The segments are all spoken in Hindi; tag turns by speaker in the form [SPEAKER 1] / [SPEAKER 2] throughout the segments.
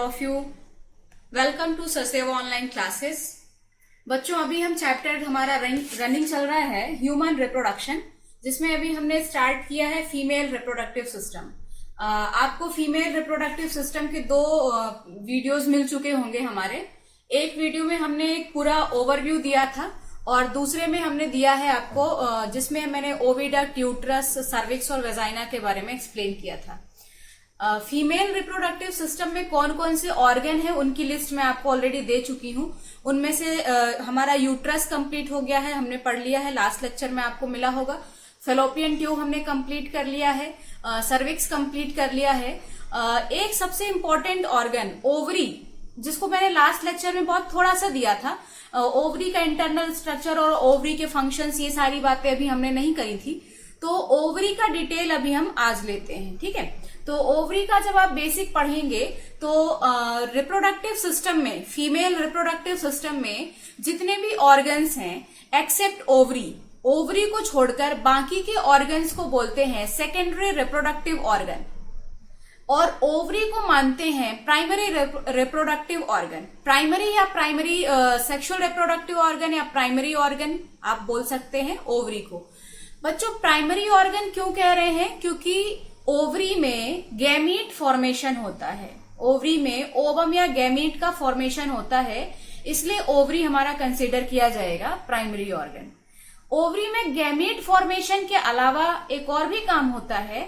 [SPEAKER 1] of you. Welcome to Saseva online classes. बच्चों अभी हम चैप्टर हमारा रनिंग चल रहा है ह्यूमन रिप्रोडक्शन, जिसमें अभी हमने स्टार्ट किया है फीमेल रिप्रोडक्टिव सिस्टम. आपको फीमेल रिप्रोडक्टिव सिस्टम के दो वीडियोस मिल चुके होंगे हमारे. एक वीडियो में हमने एक पूरा ओवरव्यू दिया था और दूसरे में हमने दिया है आपको जिसमें मैंने ओविडक्ट, यूट्रस, सर्विक्स और वेजाइना के बारे में एक्सप्लेन किया था. फीमेल रिप्रोडक्टिव सिस्टम में कौन कौन से ऑर्गन है उनकी लिस्ट मैं आपको ऑलरेडी दे चुकी हूँ. उनमें से हमारा यूट्रस कंप्लीट हो गया है, हमने पढ़ लिया है, लास्ट लेक्चर में आपको मिला होगा. फेलोपियन ट्यूब हमने कंप्लीट कर लिया है, सर्विक्स कंप्लीट कर लिया है. एक सबसे इंपॉर्टेंट ऑर्गन ओवरी, जिसको मैंने लास्ट लेक्चर में बहुत थोड़ा सा दिया था. ओवरी का इंटरनल स्ट्रक्चर और ओवरी के फंक्शंस, ये सारी बातें अभी हमने नहीं करी थी, तो ओवरी का डिटेल अभी हम आज लेते हैं. ठीक है, तो ओवरी का जब आप बेसिक पढ़ेंगे तो रिप्रोडक्टिव सिस्टम में, फीमेल रिप्रोडक्टिव सिस्टम में जितने भी ऑर्गन्स हैं एक्सेप्ट ओवरी, ओवरी को छोड़कर बाकी के ऑर्गन्स को बोलते हैं सेकेंडरी रिप्रोडक्टिव ऑर्गन, और ओवरी को मानते हैं प्राइमरी रिप्रोडक्टिव ऑर्गन. प्राइमरी या प्राइमरी सेक्सुअल रिप्रोडक्टिव ऑर्गन या प्राइमरी ऑर्गन आप बोल सकते हैं ओवरी को. बच्चों प्राइमरी ऑर्गन क्यों कह रहे हैं? क्योंकि ओवरी में गैमीट फॉर्मेशन होता है, ओवरी में ओवम या गैमीट का फॉर्मेशन होता है, इसलिए ओवरी हमारा कंसीडर किया जाएगा प्राइमरी ऑर्गन. ओवरी में गैमीट फॉर्मेशन के अलावा एक और भी काम होता है,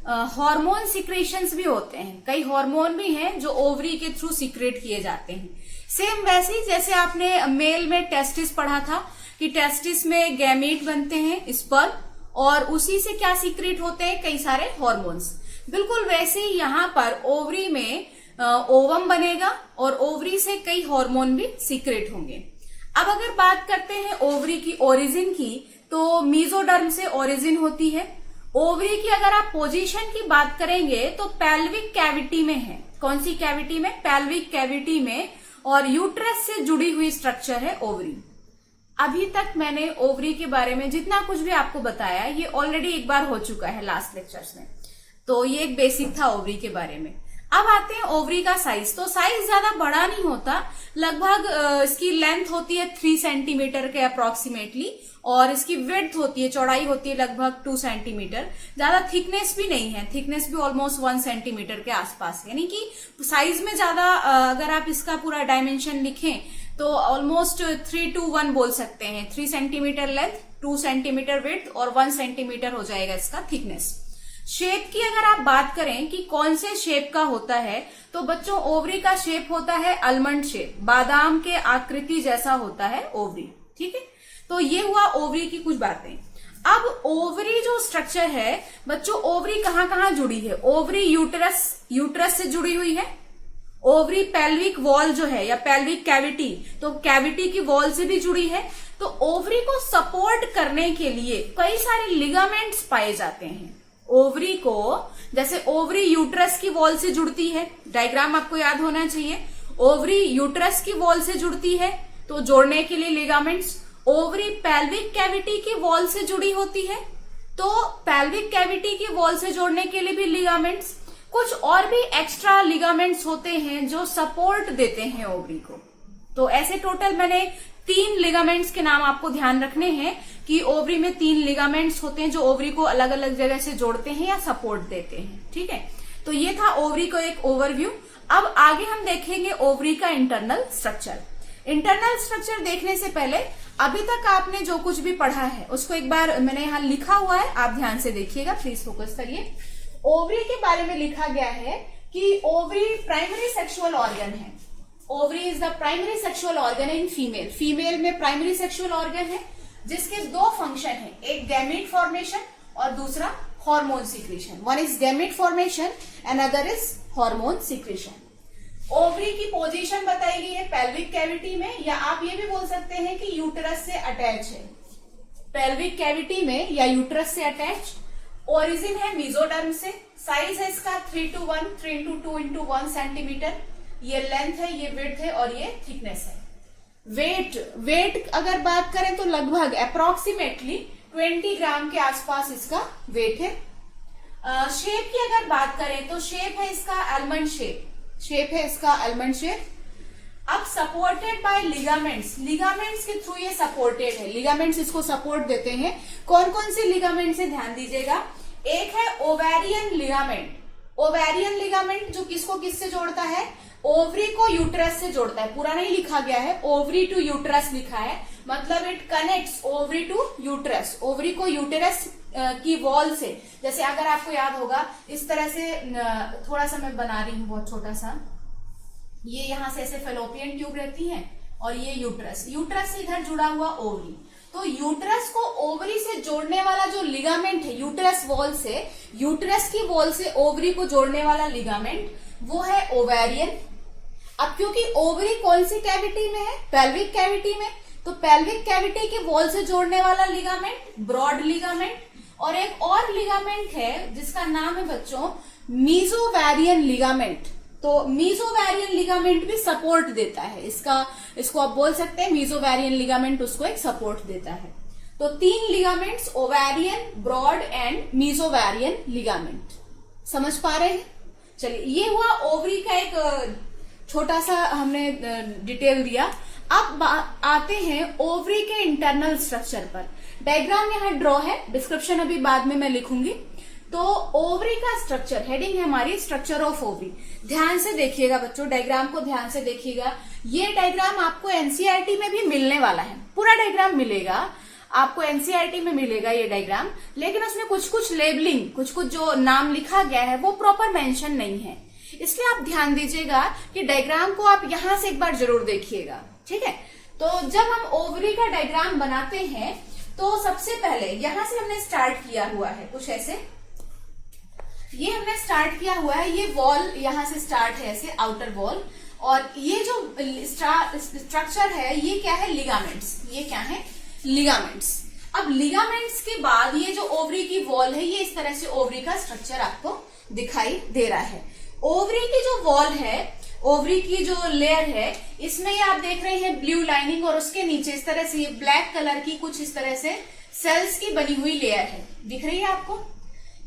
[SPEAKER 1] हार्मोन सिक्रेशंस भी होते हैं. कई हार्मोन भी हैं जो ओवरी के थ्रू सिक्रेट किए जाते हैं. सेम वैसे ही जैसे आपने मेल में टेस्टिस पढ़ा था कि टेस्टिस में गैमीट बनते हैं, स्पर्म, और उसी से क्या सीक्रेट होते हैं? कई सारे हॉर्मोन्स. बिल्कुल वैसे ही यहाँ पर ओवरी में ओवम बनेगा और ओवरी से कई हार्मोन भी सीक्रेट होंगे. अब अगर बात करते हैं ओवरी की ओरिजिन की, तो मीजोडर्म से ओरिजिन होती है. ओवरी की अगर आप पोजीशन की बात करेंगे तो पेल्विक कैविटी में है. कौन सी कैविटी में? पेल्विक कैविटी में, और यूट्रस से जुड़ी हुई स्ट्रक्चर है ओवरी. अभी तक मैंने ओवरी के बारे में जितना कुछ भी आपको बताया ये ऑलरेडी एक बार हो चुका है लास्ट लेक्चर्स में, तो ये एक बेसिक था ओवरी के बारे में. अब आते हैं ओवरी का साइज. तो साइज ज्यादा बड़ा नहीं होता, लगभग इसकी लेंथ होती है 3 सेंटीमीटर के अप्रोक्सीमेटली, और इसकी विड्थ होती है, चौड़ाई होती है लगभग 2 सेंटीमीटर. ज्यादा थिकनेस भी नहीं है, थिकनेस भी ऑलमोस्ट 1 सेंटीमीटर के आसपास, यानी कि साइज में ज्यादा अगर आप इसका पूरा डायमेंशन लिखें तो ऑलमोस्ट 3 to 1 बोल सकते हैं. 3 सेंटीमीटर लेंथ, 2 सेंटीमीटर विड्थ और 1 सेंटीमीटर हो जाएगा इसका थिकनेस. शेप की अगर आप बात करें कि कौन से शेप का होता है, तो बच्चों ओवरी का शेप होता है अलमंड शेप, बादाम के आकृति जैसा होता है ओवरी. ठीक है, तो ये हुआ ओवरी की कुछ बातें. अब ओवरी जो स्ट्रक्चर है बच्चों, ओवरी कहाँ कहाँ जुड़ी है? ओवरी यूट्रस से जुड़ी हुई है. ओवरी पेल्विक वॉल जो है या पेल्विक कैविटी, तो कैविटी की वॉल से भी जुड़ी है. तो ओवरी को सपोर्ट करने के लिए कई सारे लिगामेंट्स पाए जाते हैं. ओवरी को, जैसे ओवरी यूट्रस की वॉल से जुड़ती है, डायग्राम आपको याद होना चाहिए. ओवरी यूट्रस की वॉल से जुड़ती है तो जोड़ने के लिए लिगामेंट्स. ओवरी पेल्विक कैविटी की वॉल से जुड़ी होती है तो पेल्विक कैविटी की वॉल से जोड़ने के लिए भी लिगामेंट्स. कुछ और भी एक्स्ट्रा लिगामेंट्स होते हैं जो सपोर्ट देते हैं ओवरी को. तो ऐसे टोटल मैंने 3 लिगामेंट्स के नाम आपको ध्यान रखने हैं कि ओवरी में 3 लिगामेंट्स होते हैं जो ओवरी को अलग अलग जगह से जोड़ते हैं या सपोर्ट देते हैं. ठीक है, तो ये था ओवरी को एक ओवरव्यू. अब आगे हम देखेंगे ओवरी का इंटरनल स्ट्रक्चर. इंटरनल स्ट्रक्चर देखने से पहले अभी तक आपने जो कुछ भी पढ़ा है उसको एक बार मैंने यहाँ लिखा हुआ है, आप ध्यान से देखिएगा, प्लीज फोकस करिए. ओवरी के बारे में लिखा गया है कि ओवरी प्राइमरी सेक्सुअल ऑर्गन है. Ovary is the primary sexual organ in female. Female में प्राइमरी सेक्सुअल ऑर्गन है जिसके 2 फंक्शन है, एक गैमीट फॉर्मेशन और दूसरा hormone secretion. One is gamete formation and other is hormone secretion. Ovary की पोजीशन बताई गई है पेल्विक कैविटी में, या आप ये भी बोल सकते हैं कि यूट्रस से अटैच है. पेल्विक कैविटी में या यूट्रस से अटैच. ओरिजिन है मीजोडर्म से. साइज है इसका 3 to 1, 3 into 2 into 1 सेंटीमीटर. ये लेंथ है, ये विड्थ है और ये थिकनेस है. वेट अगर बात करें तो लगभग अप्रोक्सीमेटली 20 ग्राम के आसपास इसका वेट है. शेप की अगर बात करें तो शेप है इसका आलमंड शेप. शेप है इसका आलमंड शेप। अब सपोर्टेड बाय लिगामेंट्स, लिगामेंट्स के थ्रू ये सपोर्टेड है, लिगामेंट्स इसको सपोर्ट देते हैं। कौन कौन से लिगामेंट से ध्यान दीजिएगा, एक है ओवेरियन लिगामेंट। ओवेरियन लिगामेंट जो किसको किससे जोड़ता है, ओवरी को यूट्रस से जोड़ता है। पूरा नहीं लिखा गया है, ओवरी टू यूट्रस लिखा है, मतलब it connects ovary to uterus, ovary को यूटेरस की वॉल से। जैसे अगर आपको याद होगा इस तरह से, थोड़ा सा मैं बना रही हूं बहुत छोटा सा, ये यहां से ऐसे फेलोपियन ट्यूब रहती है और ये यूट्रस, यूट्रस से इधर जुड़ा हुआ ओवरी। तो यूट्रस को ओवरी से जोड़ने वाला जो लिगामेंट है, यूट्रस वॉल से, यूट्रस की वॉल से ओवरी को जोड़ने वाला लिगामेंट, वो है ओवेरियन। अब क्योंकि ओवरी कौन सी कैविटी में है, पेल्विक कैविटी में, तो पेल्विक कैविटी के वॉल से जोड़ने वाला लिगामेंट ब्रॉड लिगामेंट। और एक और लिगामेंट है जिसका नाम है बच्चों मीजोवेरियन लिगामेंट। तो मीजोवेरियन लिगामेंट भी सपोर्ट देता है इसका, इसको आप बोल सकते हैं मीजोवेरियन लिगामेंट उसको एक सपोर्ट देता है। तो 3 ligaments, ovarian, broad and mesovarian ligament. समझ पा रहे हैं? चलिए, ये हुआ ओवरी का एक छोटा सा हमने डिटेल दिया। अब आते हैं ओवरी के इंटरनल स्ट्रक्चर पर। डायग्राम यहाँ ड्रॉ है, डिस्क्रिप्शन अभी बाद में मैं लिखूंगी। तो ओवरी का स्ट्रक्चर, हेडिंग है हमारी स्ट्रक्चर ऑफ ओवरी। ध्यान से देखिएगा बच्चों, डायग्राम को ध्यान से देखिएगा। ये डायग्राम आपको एनसीईआरटी में भी मिलने वाला है, पूरा डायग्राम मिलेगा आपको, एनसीईआरटी में मिलेगा ये डायग्राम। लेकिन उसमें कुछ कुछ लेबलिंग, कुछ कुछ जो नाम लिखा गया है वो प्रॉपर मेंशन नहीं है, इसलिए आप ध्यान दीजिएगा कि डायग्राम को आप यहां से एक बार जरूर देखिएगा, ठीक है। तो जब हम ओवरी का डायग्राम बनाते हैं तो सबसे पहले यहां से हमने स्टार्ट किया हुआ है, कुछ ऐसे ये हमने स्टार्ट किया हुआ है, ये वॉल यहां से स्टार्ट है ऐसे, आउटर वॉल। और ये जो स्ट्रक्चर है ये क्या है, लिगामेंट्स। ये क्या है, लिगामेंट्स। अब लिगामेंट्स के बाद ये जो ओवरी की वॉल है, ये इस तरह से ओवरी का स्ट्रक्चर आपको दिखाई दे रहा है। ओवरी की जो वॉल है, ओवरी की जो लेयर है, इसमें ये आप देख रहे हैं ब्लू लाइनिंग, और उसके नीचे इस तरह से ये ब्लैक कलर की कुछ इस तरह से सेल्स की बनी हुई लेयर है, दिख रही है आपको।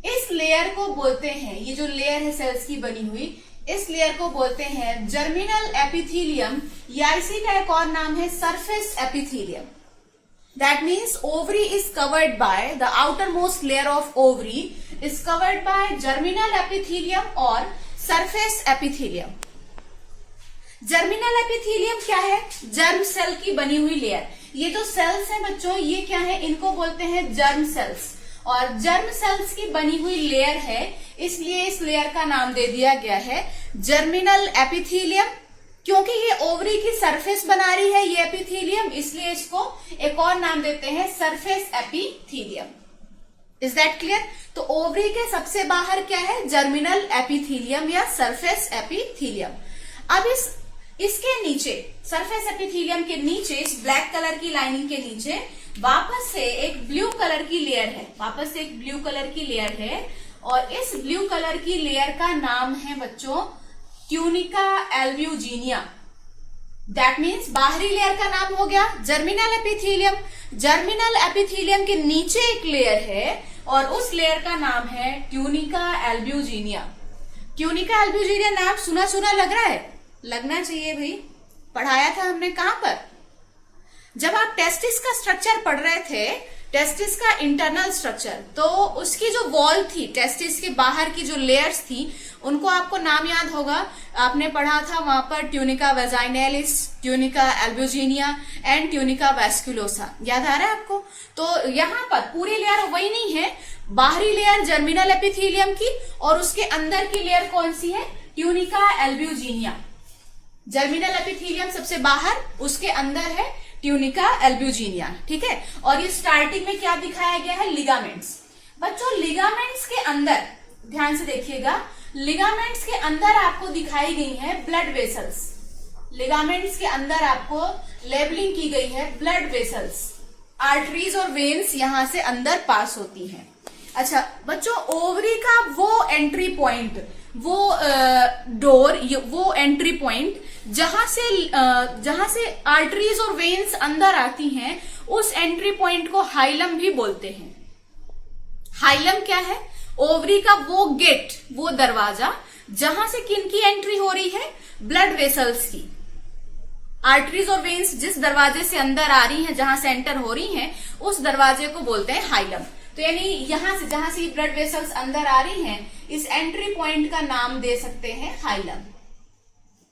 [SPEAKER 1] इस लेयर को बोलते हैं, ये जो लेयर है सेल्स की बनी हुई, इस लेयर को बोलते हैं जर्मिनल एपिथेलियम, या इसी का एक और नाम है surface epithelium. That means ovary is covered by, the outermost layer of ovary is covered by germinal epithelium और surface epithelium। जर्मिनल एपिथेलियम क्या है, जर्म सेल की बनी हुई लेयर। ये जो सेल्स हैं बच्चों, ये क्या है, इनको बोलते हैं जर्म सेल्स। और जर्म सेल्स की बनी हुई लेयर है, इसलिए इस लेयर का नाम दे दिया गया है जर्मिनल एपिथेलियम। क्योंकि ये ओवरी की सरफेस बना रही है ये एपिथेलियम, इसलिए इसको एक और नाम देते हैं surface epithelium. Is that clear? तो ओवरी के सबसे बाहर क्या है, जर्मिनल एपिथेलियम या सरफेस एपिथेलियम। अब इसके नीचे, सरफेस एपिथेलियम के नीचे, इस ब्लैक कलर की लाइनिंग के नीचे वापस से एक ब्लू कलर की लेयर है, वापस से एक ब्लू कलर की लेयर है। और इस ब्लू कलर की लेयर का नाम है बच्चों ट्यूनिका एल्ब्यूजिनिया। दैट मीन्स बाहरी लेयर का नाम हो गया जर्मिनल एपिथेलियम। जर्मिनल एपिथेलियम के नीचे एक लेयर है और उस लेयर का नाम है ट्यूनिका एल्ब्यूजिनिया। ट्यूनिका एल्ब्यूजिनिया नाम सुना सुना लग रहा है, लगना चाहिए भाई, पढ़ाया था हमने कहां पर, जब आप टेस्टिस का स्ट्रक्चर पढ़ रहे थे, टेस्टिस का इंटरनल स्ट्रक्चर, तो उसकी जो वॉल थी, टेस्टिस के बाहर की जो लेयर्स थी, उनको आपको नाम याद होगा, आपने पढ़ा था वहां पर tunica vaginalis, tunica albuginea and tunica vasculosa. याद आ रहा है आपको? तो यहाँ पर पूरी लेयर वही नहीं है, बाहरी लेयर जर्मिनल एपिथेलियम की और उसके अंदर की लेयर कौन सी है, ट्यूनिका एल्ब्यूजिनिया। जर्मिनल एपिथेलियम सबसे बाहर, उसके अंदर है ट्यूनिका एल्ब्यूजिनिया, ठीक है। और ये स्टार्टिंग में क्या दिखाया गया है, लिगामेंट्स। बच्चों लिगामेंट्स के अंदर ध्यान से देखिएगा, लिगामेंट्स के अंदर आपको दिखाई गई है ब्लड वेसल्स। लिगामेंट्स के अंदर आपको लेबलिंग की गई है ब्लड वेसल्स, आर्टरीज और वेन्स यहां से अंदर पास होती हैं। अच्छा बच्चों, ओवरी का वो एंट्री पॉइंट, वो डोर, वो एंट्री पॉइंट जहां से आर्टरीज और वेन्स अंदर आती हैं, उस एंट्री पॉइंट को हाइलम भी बोलते हैं। हाइलम क्या है, ओवरी का वो गेट, वो दरवाजा जहां से किन की एंट्री हो रही है, ब्लड वेसल्स की। आर्टरीज और वेन्स जिस दरवाजे से अंदर आ रही हैं, जहां से एंटर हो रही हैं, उस दरवाजे को बोलते हैं हाइलम। तो यानी यहां से जहां से ब्लड वेसल्स अंदर आ रही हैं, इस एंट्री पॉइंट का नाम दे सकते हैं हाइलम।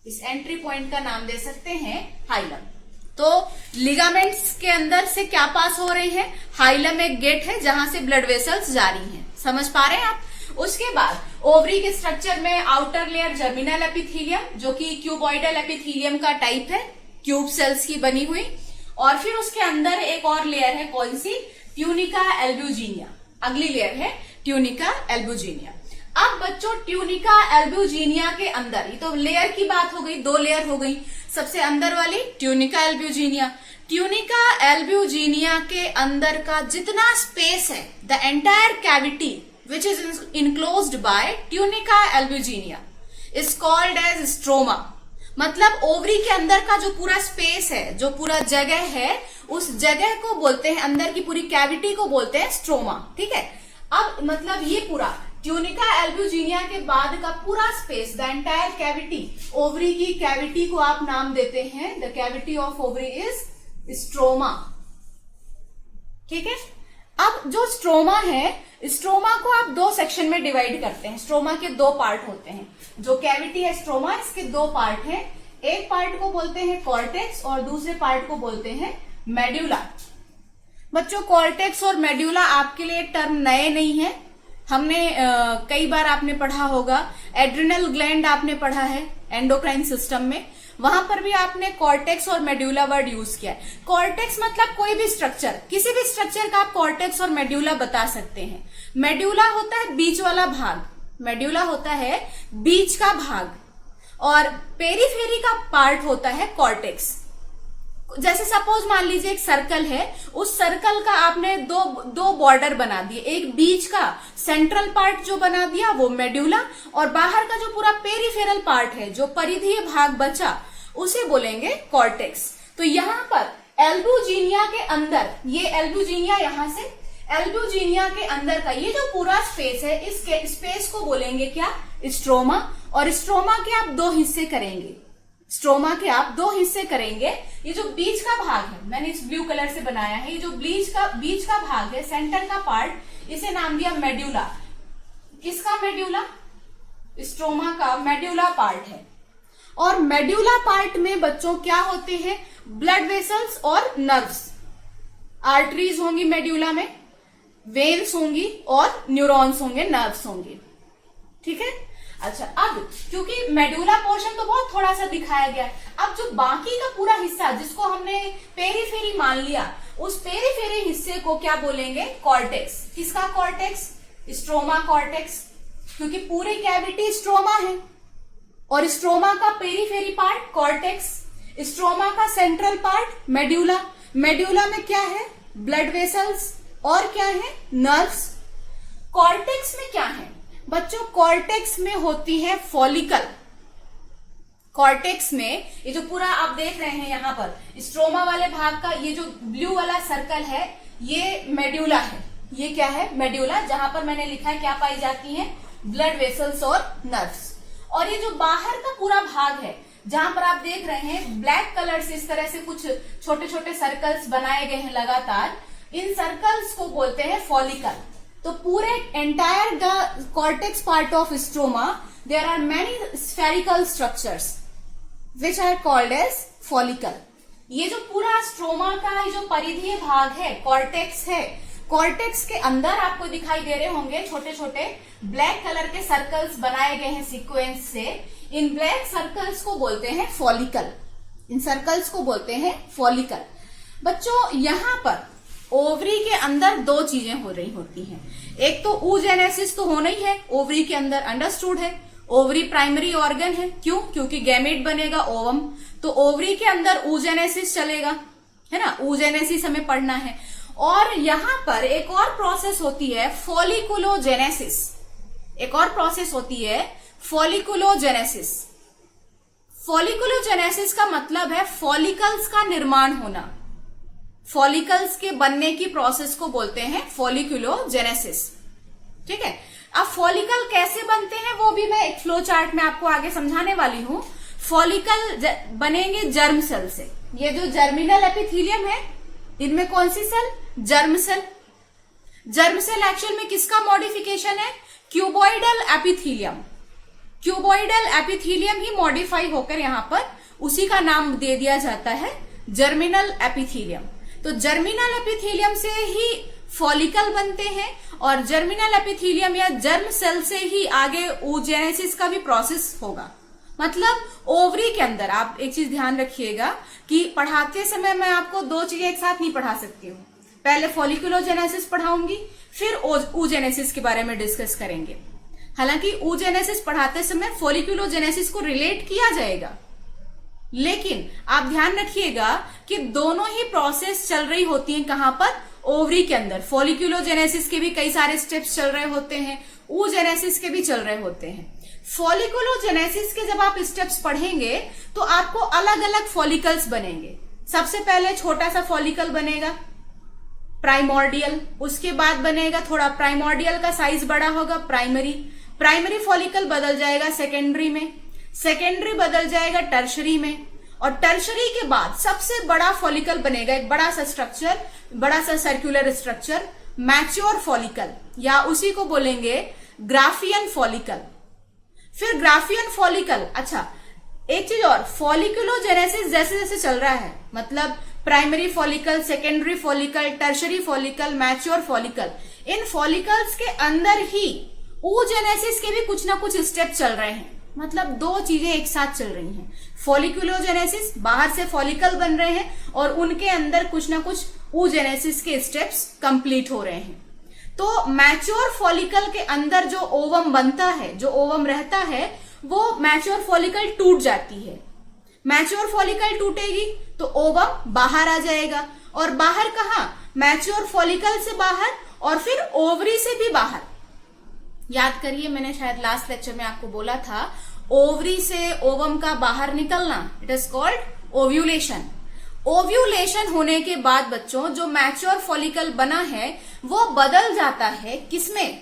[SPEAKER 1] इस एंट्री पॉइंट का नाम दे सकते हैं हाइलम। तो लिगामेंट्स के अंदर से क्या पास हो रही है, हाइलम एक गेट है जहां से ब्लड वेसल्स जा रही हैं। समझ पा रहे हैं आप। उसके बाद ओवरी के स्ट्रक्चर में आउटर लेयर जर्मिनल एपिथेलियम, जो कि क्यूबॉइडल एपिथेलियम का टाइप है, क्यूब सेल्स की बनी हुई। और फिर उसके अंदर एक और लेयर है, कौन सी, ट्यूनिका एल्ब्यूजिनिया। अगली लेयर है ट्यूनिका एल्ब्यूजिनिया। अब बच्चों ट्यूनिका एल्ब्यूजिनिया के अंदर, ये तो लेयर की बात हो गई, 2 लेयर हो गई। सबसे अंदर वाली ट्यूनिका एल्ब्यूजिनिया। ट्यूनिका एल्ब्यूजिनिया के अंदर का जितना स्पेस है, the entire cavity which is enclosed by tunica albuginea is called as stroma. मतलब ओवरी के अंदर का जो पूरा स्पेस है, जो पूरा जगह है, उस जगह को बोलते हैं, अंदर की पूरी कैविटी को बोलते हैं स्ट्रोमा। ठीक है। अब मतलब ये पूरा ट्यूनिका एल्ब्यूजिनिया के बाद का पूरा space, the entire cavity, ovary की कैविटी को आप नाम देते हैं, the cavity of ovary is stroma. ठीक है। अब जो स्ट्रोमा है, स्ट्रोमा को आप 2 सेक्शन में डिवाइड करते हैं। स्ट्रोमा के 2 पार्ट होते हैं। जो कैविटी है स्ट्रोमा, इसके 2 पार्ट हैं। एक पार्ट को बोलते हैं कॉर्टेक्स और दूसरे पार्ट को बोलते हैं मेड्यूला। बच्चों कॉर्टेक्स और मेड्यूला आपके लिए टर्म नए नहीं है। हमने कई बार आपने पढ़ा होगा, एड्रिनल ग्लैंड आपने पढ़ा है एंडोक्राइन सिस्टम में, वहां पर भी आपने कॉर्टेक्स और मेड्यूला वर्ड यूज किया है। कॉर्टेक्स मतलब कोई भी स्ट्रक्चर, किसी भी स्ट्रक्चर का आप कॉर्टेक्स और मेड्यूला बता सकते हैं। मेड्यूला होता है बीच वाला भाग, मेड्यूला होता है बीच का भाग, और पेरीफेरी का पार्ट होता है कॉर्टेक्स। जैसे सपोज मान लीजिए एक सर्कल है, उस सर्कल का आपने दो बॉर्डर बना दिए, एक बीच का सेंट्रल पार्ट जो बना दिया वो मेड्यूला, और बाहर का जो पूरा पेरिफेरल पार्ट है, जो परिधीय भाग बचा, उसे बोलेंगे कॉर्टेक्स। तो यहाँ पर एल्ब्यूजिनिया के अंदर, ये एल्ब्यूजिनिया, यहां से एल्ब्यूजिनिया के अंदर का ये जो पूरा स्पेस है, इसके स्पेस को बोलेंगे क्या, स्ट्रोमा। और स्ट्रोमा के आप 2 हिस्से करेंगे, स्ट्रोमा के आप 2 हिस्से करेंगे। ये जो बीच का भाग है, मैंने इस ब्लू कलर से बनाया है, ये जो बीच का भाग है, सेंटर का पार्ट, इसे नाम दिया मेड्यूला। किसका मेड्यूला, स्ट्रोमा का मेड्यूला पार्ट है। और मेड्यूला पार्ट में बच्चों क्या होते हैं, ब्लड वेसल्स और नर्व्स। आर्टरीज होंगी मेड्यूला में, वेन्स होंगी और न्यूरॉन्स होंगे, नर्व्स होंगे। ठीक है। अच्छा, अब क्योंकि मेडुला पोर्शन तो बहुत थोड़ा सा दिखाया गया, अब जो बाकी का पूरा हिस्सा जिसको हमने पेरीफेरी मान लिया, उस पेरीफेरी हिस्से को क्या बोलेंगे, कॉर्टेक्स। किसका कॉर्टेक्स, स्ट्रोमा कॉर्टेक्स, क्योंकि पूरी कैविटी स्ट्रोमा है और स्ट्रोमा का पेरीफेरी पार्ट कॉर्टेक्स, स्ट्रोमा का सेंट्रल पार्ट मेडुला। मेडुला में क्या है, ब्लड वेसल्स और क्या है, नर्व्स। कॉर्टेक्स में क्या है बच्चों, कॉर्टेक्स में होती है फॉलिकल। कॉर्टेक्स में ये जो पूरा आप देख रहे हैं यहाँ पर स्ट्रोमा वाले भाग का ये जो ब्लू वाला सर्कल है, ये मेडुला है। ये क्या है, मेडुला, जहां पर मैंने लिखा है क्या पाई जाती है, ब्लड वेसल्स और नर्व्स। और ये जो बाहर का पूरा भाग है, जहां पर आप देख रहे हैं ब्लैक कलर से इस तरह से कुछ छोटे छोटे सर्कल्स बनाए गए हैं लगातार, इन सर्कल्स को बोलते हैं फॉलिकल। तो पूरे entire the cortex part of stroma there are many spherical structures which are called as follicle. ये जो पूरा स्ट्रोमा का ये जो परिधीय भाग है, कॉर्टेक्स है, कॉर्टेक्स के अंदर आपको दिखाई दे रहे होंगे छोटे छोटे ब्लैक कलर के सर्कल्स बनाए गए हैं सीक्वेंस से। इन ब्लैक सर्कल्स को बोलते हैं फॉलिकल, इन सर्कल्स को बोलते हैं फॉलिकल। बच्चों यहाँ पर ओवरी के अंदर 2 चीजें हो रही होती हैं, एक तो oogenesis तो होना ही है, ओवरी के अंदर अंडरस्टूड है। ओवरी प्राइमरी ऑर्गन है, क्यों, क्योंकि गैमेट बनेगा ओवम, तो ओवरी के अंदर oogenesis चलेगा, है ना, oogenesis हमें पढ़ना है। और यहाँ पर एक और प्रोसेस होती है फॉलिकुलोजेनेसिस, एक और प्रोसेस होती है फॉलिकुलोजेनेसिस। फॉलिकुलोजेनेसिस का मतलब है फॉलिकल्स का निर्माण होना, फॉलिकल्स के बनने की प्रोसेस को बोलते हैं फॉलिकुलोजेनेसिस। ठीक है। अब फॉलिकल कैसे बनते हैं वो भी मैं एक फ्लो चार्ट में आपको आगे समझाने वाली हूं। फॉलिकल बनेंगे जर्म सेल से। ये जो जर्मिनल एपिथेलियम है, इनमें कौन सी cell? Germ cell. Germ cell actual में किसका मॉडिफिकेशन है? Cuboidal epithelium. क्यूबॉइडल एपिथेलियम ही मॉडिफाई होकर यहां पर उसी का नाम दे दिया जाता है जर्मिनल एपिथेलियम। तो जर्मिनल एपिथेलियम से ही फॉलिकल बनते हैं और जर्मिनल एपिथेलियम या जर्म सेल से ही आगे oogenesis का भी प्रोसेस होगा। मतलब ओवरी के अंदर आप एक चीज ध्यान रखिएगा कि पढ़ाते समय मैं आपको दो चीजें एक साथ नहीं पढ़ा सकती हूँ। पहले फॉलिकुलोजेनेसिस पढ़ाऊंगी, फिर oogenesis के बारे में डिस्कस करेंगे। हालांकि oogenesis पढ़ाते समय फॉलिकुलोजेनेसिस को रिलेट किया जाएगा, लेकिन आप ध्यान रखिएगा कि दोनों ही प्रोसेस चल रही होती हैं। कहां पर? ओवरी के अंदर। फॉलिकुलोजेनेसिस के भी कई सारे स्टेप्स चल रहे होते हैं, oogenesis के भी चल रहे होते हैं। फॉलिकुलोजेनेसिस के जब आप स्टेप्स पढ़ेंगे तो आपको अलग अलग फॉलिकल्स बनेंगे। सबसे पहले छोटा सा फॉलिकल बनेगा प्राइमोर्डियल, उसके बाद बनेगा थोड़ा प्राइमोर्डियल का साइज बड़ा होगा प्राइमरी, प्राइमरी फॉलिकल बदल जाएगा सेकेंडरी में, सेकेंडरी बदल जाएगा टर्शरी में, और टर्शरी के बाद सबसे बड़ा फॉलिकल बनेगा, एक बड़ा सा स्ट्रक्चर, बड़ा सा सर्कुलर स्ट्रक्चर, मैच्योर फॉलिकल, या उसी को बोलेंगे ग्राफियन फॉलिकल। फिर ग्राफियन फॉलिकल। अच्छा, एक चीज और, फॉलिकुलोजेनेसिस जैसे जैसे चल रहा है, मतलब primary follicle, secondary follicle, tertiary follicle, mature follicle, इन फॉलिकल्स के अंदर ही oogenesis के भी कुछ ना कुछ स्टेप चल रहे हैं। मतलब दो चीजें एक साथ चल रही हैं। फॉलिकुलोजेनेसिस, बाहर से फॉलिकल बन रहे हैं और उनके अंदर कुछ ना कुछ oogenesis के स्टेप्स कंप्लीट हो रहे हैं। तो मैच्योर फॉलिकल के अंदर जो ओवम बनता है, जो ओवम रहता है, वो मैच्योर फॉलिकल टूट जाती है। मैच्योर फॉलिकल टूटेगी तो ओवम बाहर आ जाएगा, और बाहर कहां? मैच्योर फॉलिकल से बाहर और फिर ओवरी से भी बाहर। याद करिए, मैंने शायद लास्ट लेक्चर में आपको बोला था, ओवरी से ओवम का बाहर निकलना, it is called ovulation. Ovulation होने के बाद बच्चों जो मैच्योर फॉलिकल बना है वो बदल जाता है किसमें?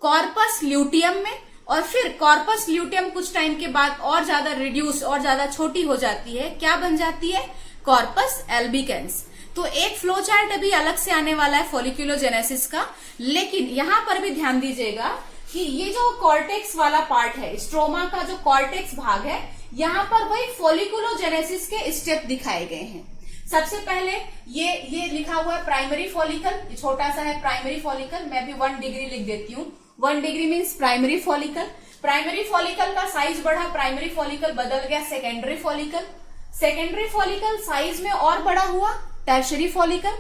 [SPEAKER 1] कॉर्पस ल्यूटियम में, और फिर कॉर्पस ल्यूटियम कुछ टाइम के बाद और ज्यादा रिड्यूस और ज्यादा छोटी हो जाती है। क्या बन जाती है? Corpus albicans. तो एक फ्लो चार्ट अभी अलग से आने वाला है फॉलिकुलोजेनेसिस का, लेकिन यहां पर भी ध्यान दीजिएगा कि ये जो कॉर्टेक्स वाला पार्ट है, स्ट्रोमा का जो कॉर्टेक्स भाग है, यहां पर वही फॉलिकुलोजेनेसिस के स्टेप दिखाए गए हैं। सबसे पहले ये लिखा हुआ है प्राइमरी फॉलिकल, ये छोटा सा है प्राइमरी फॉलिकल, मैं भी 1 डिग्री लिख देती हूँ। 1 degree means primary follicle. Primary follicle का साइज बढ़ा, प्राइमरी फॉलिकल बदल गया secondary follicle. Secondary follicle size में और बड़ा हुआ टर्शरी फॉलिकल।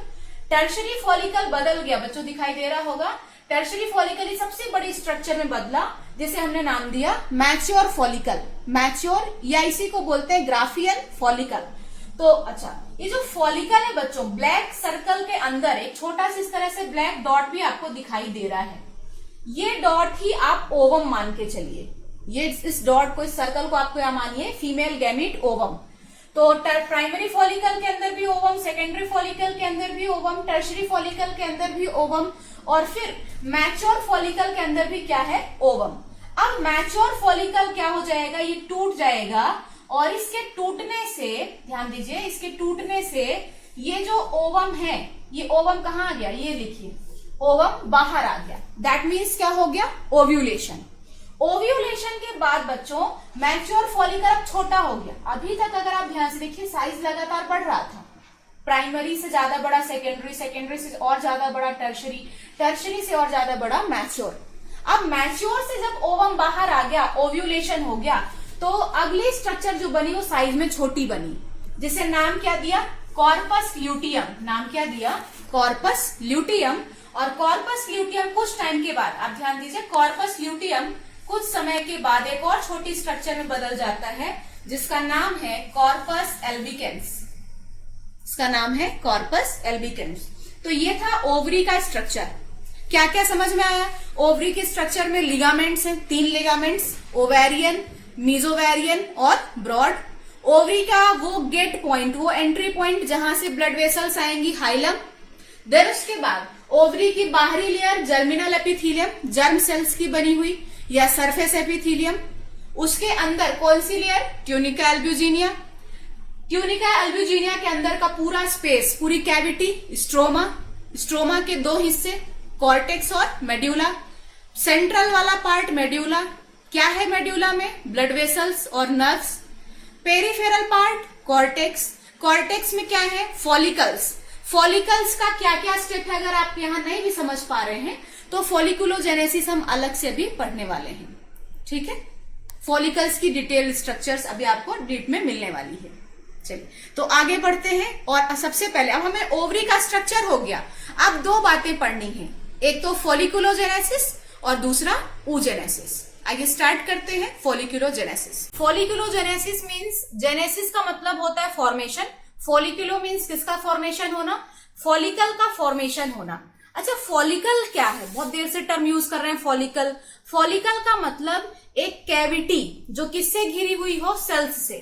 [SPEAKER 1] टर्शरी फॉलिकल बदल गया, बच्चों दिखाई दे रहा होगा, टर्शरी फॉलिकल ही सबसे बड़ी स्ट्रक्चर में बदला, जिसे हमने नाम दिया मैच्योर फॉलिकल। मैच्योर या इसी को बोलते हैं ग्राफियन फॉलिकल। तो अच्छा, ये जो फॉलिकल है बच्चों, ब्लैक सर्कल के अंदर एक छोटा सा इस तरह से ब्लैक डॉट भी आपको दिखाई दे रहा है। ये डॉट ही आप ओवम मान के चलिए। ये इस डॉट को, इस सर्कल को आपको यहां मानिए फीमेल गैमीट ओवम। तो प्राइमरी फॉलिकल के अंदर भी ओवम, सेकेंडरी फॉलिकल के अंदर भी ओवम, टर्शरी फॉलिकल के अंदर भी ओवम, और फिर मैच्योर फॉलिकल के अंदर भी क्या है? ओवम। अब मैच्योर फॉलिकल क्या हो जाएगा? ये टूट जाएगा, और इसके टूटने से, ध्यान दीजिए, इसके टूटने से ये जो ओवम है, ये ओवम कहां आ गया? ये लिखिए, ओवम बाहर आ गया। दैट मीन्स क्या हो गया? ओव्यूलेशन। ओव्यूलेशन के बाद बच्चों मैच्योर फॉलिकल अब छोटा हो गया। अभी तक अगर आप ध्यान से देखिए, साइज लगातार बढ़ रहा था, प्राइमरी से ज्यादा बड़ा सेकेंडरी, सेकेंडरी से और ज्यादा बड़ा टर्शरी, टर्शरी से और ज्यादा बड़ा मैच्योर। अब मैच्योर से जब ओवम बाहर आ गया, ओव्यूलेशन हो गया, तो अगली स्ट्रक्चर जो बनी वो साइज में छोटी बनी, जिसे नाम क्या दिया? Corpus luteum. नाम क्या दिया? Corpus luteum. और कॉर्पस ल्यूटियम कुछ टाइम के बाद, आप ध्यान दीजिए, कॉर्पस ल्यूटियम कुछ समय के बाद एक और छोटी स्ट्रक्चर में बदल जाता है, जिसका नाम है कॉर्पस एल्बिकेंस। इसका नाम है कॉर्पस एल्बिकेंस। तो ये था ओवरी का स्ट्रक्चर। क्या क्या समझ में आया? ओवरी के स्ट्रक्चर में लिगामेंट्स हैं, 3 लिगामेंट्स, ओवेरियन, मीजोवेरियन और ब्रॉड। ओवरी का वो गेट पॉइंट, वो एंट्री पॉइंट जहां से ब्लड वेसल्स आएंगी, हाइलम। देन उसके बाद ओवरी की बाहरी layer germinal epithelium, germ cells की बनी हुई या सरफेस एपिथेलियम। उसके अंदर कौन सी layer? Tunica albuginea. Tunica albuginea के अंदर का पूरा स्पेस, पूरी कैविटी स्ट्रोमा। स्ट्रोमा के दो हिस्से, कॉर्टेक्स और मेड्यूला। सेंट्रल वाला पार्ट मेड्यूला, क्या है मेड्यूला में? ब्लड वेसल्स और nerves. Peripheral part cortex, cortex में क्या है? फॉलिकल्स। फॉलिकल्स का क्या क्या स्टेप है, अगर आप यहां नहीं भी समझ पा रहे हैं तो फॉलिकुलोजेनेसिस हम अलग से भी पढ़ने वाले हैं, ठीक है। फॉलिकल्स की डिटेल स्ट्रक्चर्स अभी आपको डीप में मिलने वाली है। चलिए तो आगे बढ़ते हैं। और सबसे पहले अब हमें ओवरी का स्ट्रक्चर हो गया, अब दो बातें पढ़नी है, एक तो फॉलिकुलोजेनेसिस और दूसरा oogenesis। आइए स्टार्ट करते हैं फॉलिकुलोजेनेसिस। फॉलिकुलोजेनेसिस मींस, जेनेसिस का मतलब होता है फॉर्मेशन, फॉलिकुलो मींस किसका फॉर्मेशन होना? फॉलिकल का फॉर्मेशन होना। अच्छा फॉलिकल क्या है? बहुत देर से टर्म यूज कर रहे हैं फॉलिकल। फॉलिकल का मतलब एक कैविटी जो किससे घिरी हुई हो? सेल्स से।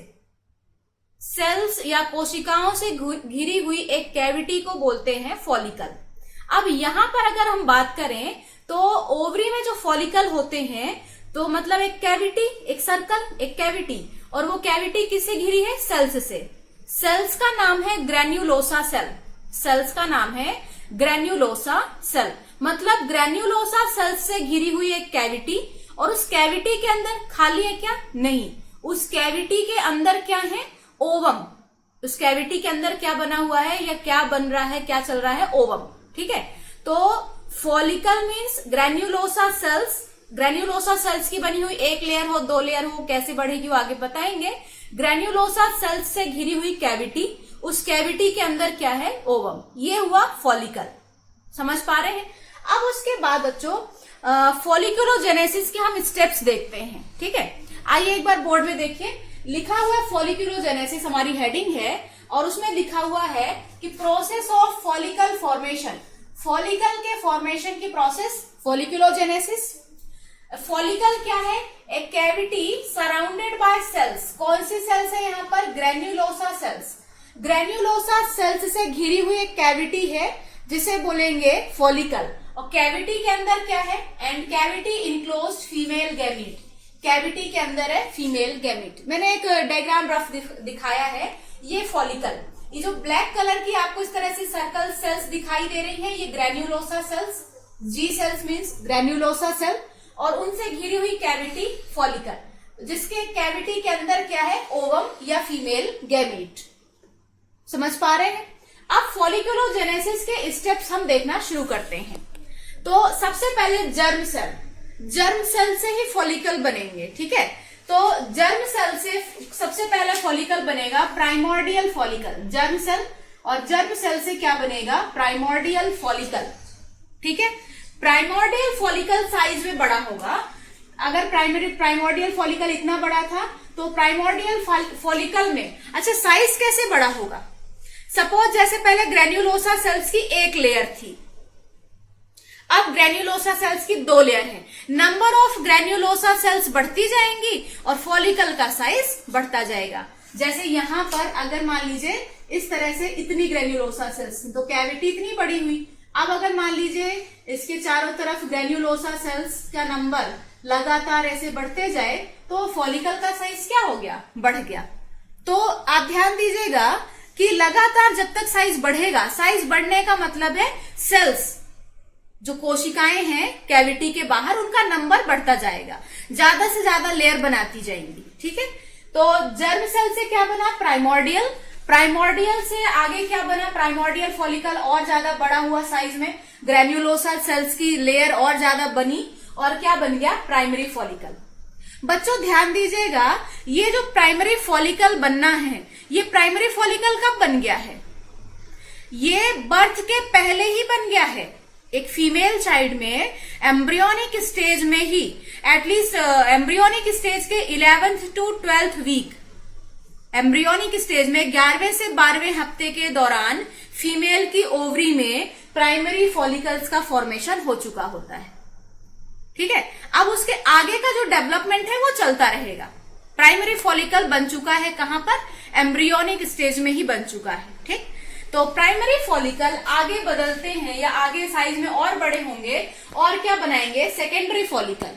[SPEAKER 1] सेल्स या कोशिकाओं से घिरी हुई एक कैविटी को बोलते हैं फॉलिकल। अब यहां पर अगर हम बात करें तो ओवरी में जो फॉलिकल होते हैं तो मतलब एक कैविटी, एक सर्कल, एक कैविटी, और वो कैविटी किससे घिरी है? सेल्स से। सेल्स का नाम है ग्रेन्युलोसा सेल। सेल्स का नाम है ग्रेन्युलोसा सेल, मतलब ग्रेन्युलोसा सेल्स से घिरी हुई एक कैविटी। और उस कैविटी के अंदर खाली है क्या? नहीं, उस कैविटी के अंदर क्या है? ओवम। उस कैविटी के अंदर क्या बना हुआ है या क्या बन रहा है, क्या चल रहा है? ओवम, ठीक है। तो follicle means granulosa cells. Granulosa cells की बनी हुई एक लेयर हो, दो लेयर हो, कैसे बढ़ेगी वो आगे बताएंगे। ग्रेन्युलोसा सेल्स से घिरी हुई कैविटी, उस कैविटी के अंदर क्या है? ओवम। ये हुआ फॉलिकल, समझ पा रहे हैं। अब उसके बाद बच्चों फॉलिकुलोजेनेसिस के हम स्टेप्स देखते हैं, ठीक है। आइए एक बार बोर्ड में देखिए, लिखा हुआ है फॉलिकुलोजेनेसिस, हमारी हेडिंग है, और उसमें लिखा हुआ है कि process of follicle formation. Follicle के फॉर्मेशन की प्रोसेस फॉलिकुलोजेनेसिस। फॉलिकल क्या है? एक कैविटी सराउंडेड बाय सेल्स। कौन सी सेल्स है यहाँ पर? Granulosa cells. ग्रेन्युलोसा सेल्स से घिरी हुई एक कैविटी है जिसे बोलेंगे फॉलिकल। और कैविटी के अंदर क्या है? And cavity enclosed female gamete. Cavity के अंदर है फीमेल गैमीट। मैंने एक डायग्राम रफ दिखाया है। ये फॉलिकल, ये जो ब्लैक कलर की आपको इस तरह से सर्कल सेल्स दिखाई दे रही है, ये ग्रेन्युलोसा सेल्स। जी सेल्स मीन्स ग्रेन्युलोसा सेल, और उनसे घिरी हुई कैविटी फॉलिकल, जिसके कैविटी के अंदर क्या है? ओवम या फीमेल गैमीट। समझ पा रहे हैं। अब फॉलिकुलोजेनेसिस के स्टेप्स हम देखना शुरू करते हैं। तो सबसे पहले जर्म सेल, जर्म सेल से ही फॉलिकल बनेंगे, ठीक है। तो जर्म सेल से सबसे पहले फॉलिकल बनेगा प्राइमोर्डियल फॉलिकल। जर्म सेल, और जर्म सेल से क्या बनेगा? प्राइमोर्डियल फॉलिकल, ठीक है। प्राइमोर्डियल फॉलिकल साइज में बड़ा होगा। अगर प्राइमोर्डियल फॉलिकल इतना बड़ा था तो प्राइमोर्डियल फॉलिकल में अच्छा साइज कैसे बड़ा होगा? सपोज जैसे पहले ग्रेन्युलोसा सेल्स की एक लेयर थी, अब ग्रेन्युलोसा सेल्स की दो लेयर है। नंबर ऑफ ग्रेन्युलोसा सेल्स बढ़ती जाएंगी और फॉलिकल का साइज बढ़ता जाएगा। जैसे यहां पर अगर मान लीजिए इस तरह से इतनी ग्रेन्युलोसा सेल्स, तो कैविटी इतनी बड़ी हुई। अब अगर मान लीजिए इसके चारों तरफ ग्रेन्युलोसा सेल्स का नंबर लगातार ऐसे बढ़ते जाए तो फॉलिकल का साइज क्या हो गया? बढ़ गया। तो आप ध्यान दीजिएगा कि लगातार जब तक साइज बढ़ेगा, साइज बढ़ने का मतलब है सेल्स, जो कोशिकाएं हैं कैविटी के बाहर, उनका नंबर बढ़ता जाएगा, ज्यादा से ज्यादा लेयर बनाती जाएंगी, ठीक है। तो जर्म सेल से क्या बना? प्राइमोर्डियल। प्राइमोर्डियल से आगे क्या बना? प्राइमोर्डियल फॉलिकल और ज्यादा बड़ा हुआ साइज में, ग्रेन्युलोसा सेल्स की लेयर और ज्यादा बनी, और क्या बन गया? Primary follicle. बच्चों ध्यान दीजिएगा, ये जो प्राइमरी फॉलिकल बनना है, ये प्राइमरी फॉलिकल कब बन गया है? ये बर्थ के पहले ही बन गया है। एक फीमेल चाइल्ड में एम्ब्रियोनिक स्टेज में ही, एटलीस्ट एम्ब्रियोनिक स्टेज के 11th to 12th week, embryonic stage में 11वें से 12वें हफ्ते के दौरान फीमेल की ओवरी में प्राइमरी फॉलिकल्स का फॉर्मेशन हो चुका होता है, ठीक है। अब उसके आगे का जो डेवलपमेंट है वो चलता रहेगा। प्राइमरी फॉलिकल बन चुका है कहां पर? एम्ब्रियोनिक स्टेज में ही बन चुका है, ठीक। तो प्राइमरी फॉलिकल आगे बदलते हैं या आगे साइज में और बड़े होंगे और क्या बनाएंगे, secondary follicle.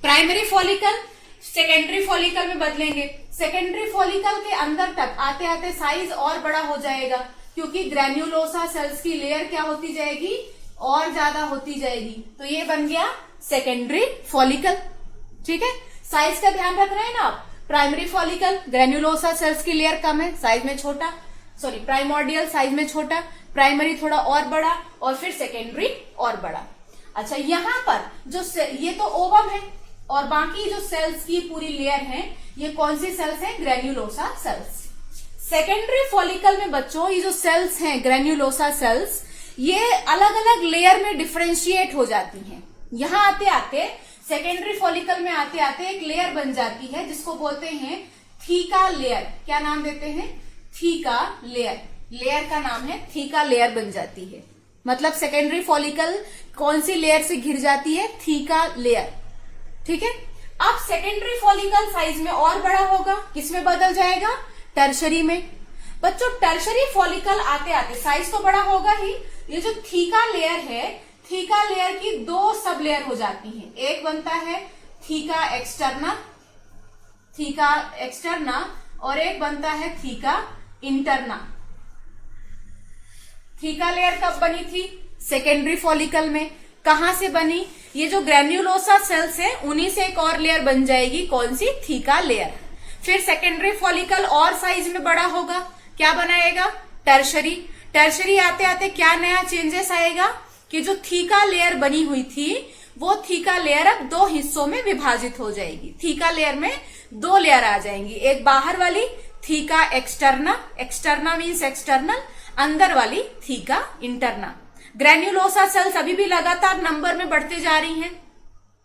[SPEAKER 1] Primary follicle secondary follicle में बदलेंगे। सेकेंडरी फॉलिकल के अंदर तक आते आते साइज और बड़ा हो जाएगा, क्योंकि ग्रेन्युलोसा सेल्स की लेयर क्या होती जाएगी, और ज्यादा होती जाएगी। तो ये बन गया सेकेंडरी फॉलिकल। ठीक है, साइज का ध्यान रख रहे हैं ना आप। प्राइमरी फॉलिकल ग्रेन्युलोसा सेल्स की लेयर कम है, साइज में छोटा, सॉरी प्राइमोर्डियल साइज में छोटा, प्राइमरी थोड़ा और बड़ा, और फिर सेकेंडरी और बड़ा। अच्छा, यहाँ पर जो ये तो ओवम है और बाकी जो सेल्स की पूरी लेयर है ये कौन सी सेल्स है, ग्रेन्युलोसा सेल्स। सेकेंडरी फॉलिकल में बच्चों ये जो सेल्स हैं ग्रेन्युलोसा सेल्स, ये अलग अलग लेयर में डिफरेंशिएट हो जाती हैं। यहाँ आते आते सेकेंडरी फॉलिकल में आते आते एक लेयर बन जाती है जिसको बोलते हैं थीका लेयर। क्या नाम देते हैं, थीका लेयर। लेयर का नाम है थीका लेयर बन जाती है। मतलब सेकेंडरी फॉलिकल कौन सी लेयर से घिर जाती है, थीका लेयर। ठीक है, अब सेकेंडरी फॉलिकल साइज में और बड़ा होगा, किसमें बदल जाएगा, टर्शरी में। बच्चों टर्शरी फॉलिकल आते आते साइज तो बड़ा होगा ही, ये जो थीका लेयर है, थीका लेयर की दो सब लेयर हो जाती हैं। एक बनता है थीका एक्सटर्ना, थीका एक्सटर्ना, और एक बनता है थीका इंटरना। थीका लेयर कब बनी थी, सेकेंडरी फॉलिकल में। कहां से बनी, ये जो ग्रेन्युलोसा सेल्स है उन्हीं से एक और लेयर बन जाएगी, कौन सी, थीका लेयर। फिर सेकेंडरी फॉलिकल और साइज में बड़ा होगा, क्या बनाएगा, टर्शरी। टर्शरी आते आते क्या नया चेंजेस आएगा कि जो थीका लेयर बनी हुई थी वो थीका लेयर अब दो हिस्सों में विभाजित हो जाएगी। थीका लेयर में दो लेयर आ जाएंगी, एक बाहर वाली theca externa, externa means external, अंदर वाली थीका इंटरना। ग्रेन्युलोसा सेल्स अभी भी लगातार नंबर में बढ़ते जा रही हैं,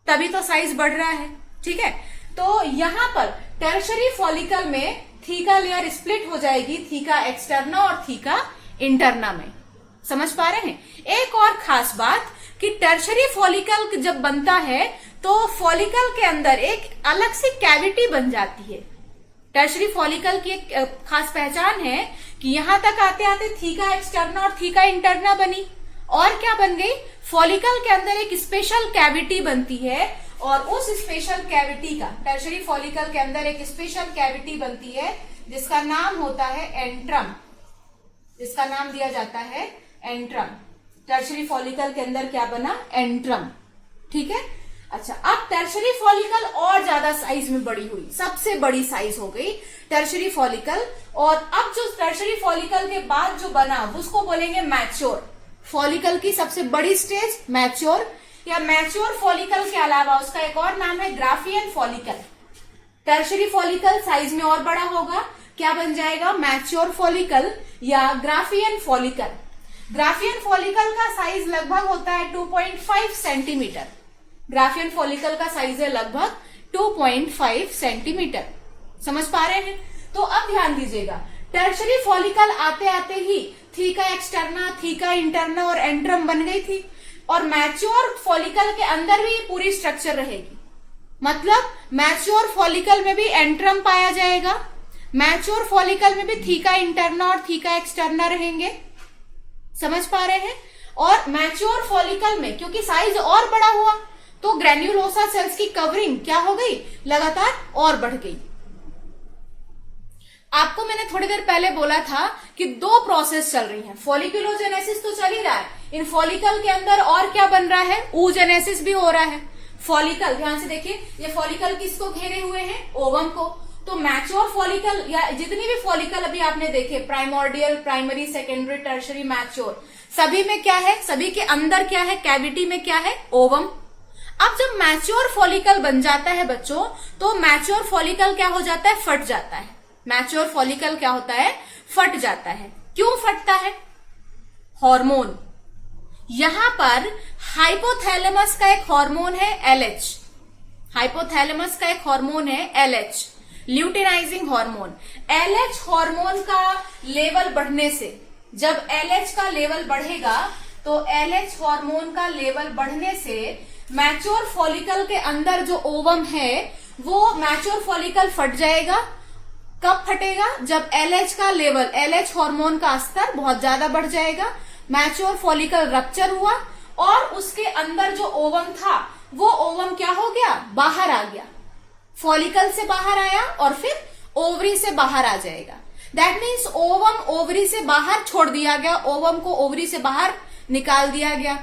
[SPEAKER 1] तभी तो साइज बढ़ रहा है। ठीक है, तो यहां पर टर्शरी फॉलिकल में थीका लेयर स्प्लिट हो जाएगी थीका एक्सटर्ना और थीका इंटरना में। समझ पा रहे हैं। एक और खास बात कि टर्शरी फॉलिकल जब बनता है तो फॉलिकल के अंदर एक अलग सी कैविटी बन जाती है। टर्शरी फॉलिकल की एक खास पहचान है कि यहां तक आते आते थीका एक्सटर्ना और थीका इंटरना बनी, और क्या बन गई, फॉलिकल के अंदर एक स्पेशल कैविटी बनती है, और उस स्पेशल कैविटी का, टर्शरी फॉलिकल के अंदर एक स्पेशल कैविटी बनती है जिसका नाम होता है एंट्रम, जिसका नाम दिया जाता है एंट्रम। टर्शरी फॉलिकल के अंदर क्या बना, एंट्रम। ठीक है, अच्छा, अब टर्शरी फॉलिकल और ज्यादा साइज में बड़ी हुई, सबसे बड़ी साइज हो गई टर्शरी फॉलिकल। और अब जो टर्शरी फॉलिकल के बाद जो बना उसको बोलेंगे मैच्योर। फॉलिकल की सबसे बड़ी स्टेज मैच्योर, या मैच्योर फॉलिकल के अलावा उसका एक और नाम है Graafian follicle. Tertiary follicle size में और बड़ा होगा, क्या बन जाएगा, मैच्योर फॉलिकल या ग्राफियन फॉलिकल। ग्राफियन फॉलिकल का साइज लगभग होता है 2.5 सेंटीमीटर। ग्राफियन फॉलिकल का साइज है लगभग 2.5 सेंटीमीटर। समझ पा रहे हैं। तो अब ध्यान दीजिएगा, टर्शरी फॉलिकल आते आते ही थीका एक्सटर्ना, थीका इंटरना और एंट्रम बन गई थी, और मैच्योर फॉलिकल के अंदर भी पूरी स्ट्रक्चर रहेगी। मतलब मैच्योर फॉलिकल में भी एंट्रम पाया जाएगा, मैच्योर फॉलिकल में भी थीका इंटरना और थीका एक्सटर्ना रहेंगे। समझ पा रहे हैं। और मैच्योर फॉलिकल में क्योंकि साइज और बड़ा हुआ तो ग्रेन्युलोसा सेल्स की कवरिंग क्या हो गई, लगातार और बढ़ गई। आपको मैंने थोड़ी देर पहले बोला था कि दो प्रोसेस चल रही हैं। फॉलिकुलोजेनेसिस तो चल ही रहा है, इन फॉलिकल के अंदर और क्या बन रहा है, oogenesis भी हो रहा है। फॉलिकल, ध्यान से देखिए, ये फॉलिकल किसको घेरे हुए हैं, ओवम को। तो मैच्योर फॉलिकल या जितनी भी फॉलिकल अभी आपने देखे, primordial, primary, secondary, tertiary, mature, सभी में क्या है, सभी के अंदर क्या है, कैविटी में क्या है, ओवम। अब जब मैच्योर फॉलिकल बन जाता है बच्चों, तो मैच्योर फॉलिकल क्या हो जाता है, फट जाता है। मैच्योर फॉलिकल क्या होता है, फट जाता है। क्यों फटता है, हार्मोन। यहां पर हाइपोथैलेमस का एक हार्मोन है LH, हाइपोथैलेमस का एक हार्मोन है LH, luteinizing hormone. LH hormone का लेवल बढ़ने से, जब LH का लेवल बढ़ेगा तो LH हार्मोन का लेवल बढ़ने से मैच्योर फॉलिकल के अंदर जो ओवम है वो मैच्योर फॉलिकल फट जाएगा, कब फटेगा? जब LH का लेवल, LH हार्मोन का स्तर बहुत ज्यादा बढ़ जाएगा, मैच्योर फॉलिकल रप्चर हुआ और उसके अंदर जो ओवम था वो ओवम क्या हो गया? बाहर आ गया, फॉलिकल से बाहर आया और फिर ओवरी से बाहर आ जाएगा। दैट मीन्स ओवम ओवरी से बाहर छोड़ दिया गया, ओवम को ओवरी से बाहर निकाल दिया गया।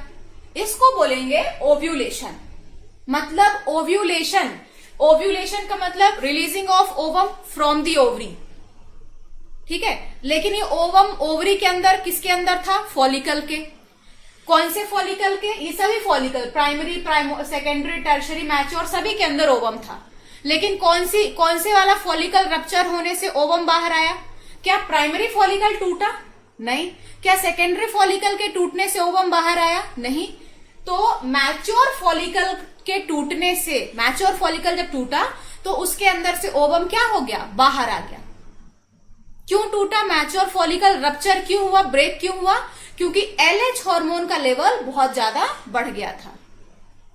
[SPEAKER 1] इसको बोलेंगे ओव्यूलेशन। मतलब ओव्यूलेशन, ओव्यूलेशन का मतलब releasing of ovum from the ovary, ठीक है। लेकिन ये ओवम ओवरी के अंदर किसके अंदर था? फॉलिकल के। कौन से फॉलिकल के? ये सभी follicle, primary, secondary, tertiary, mature, सभी के अंदर ओवम था। लेकिन कौन से वाला फॉलिकल रप्चर होने से ओवम बाहर आया? क्या प्राइमरी फॉलिकल टूटा? नहीं। क्या सेकेंडरी फॉलिकल के टूटने से ओवम बाहर आया? नहीं। तो मैच्योर फॉलिकल के टूटने से, मैच्योर फॉलिकल जब टूटा तो उसके अंदर से ओवम क्या हो गया? बाहर आ गया। क्यों टूटा? मैच्योर फॉलिकल रप्चर क्यों हुआ, ब्रेक क्यों हुआ? क्योंकि LH हार्मोन का लेवल बहुत ज्यादा बढ़ गया था।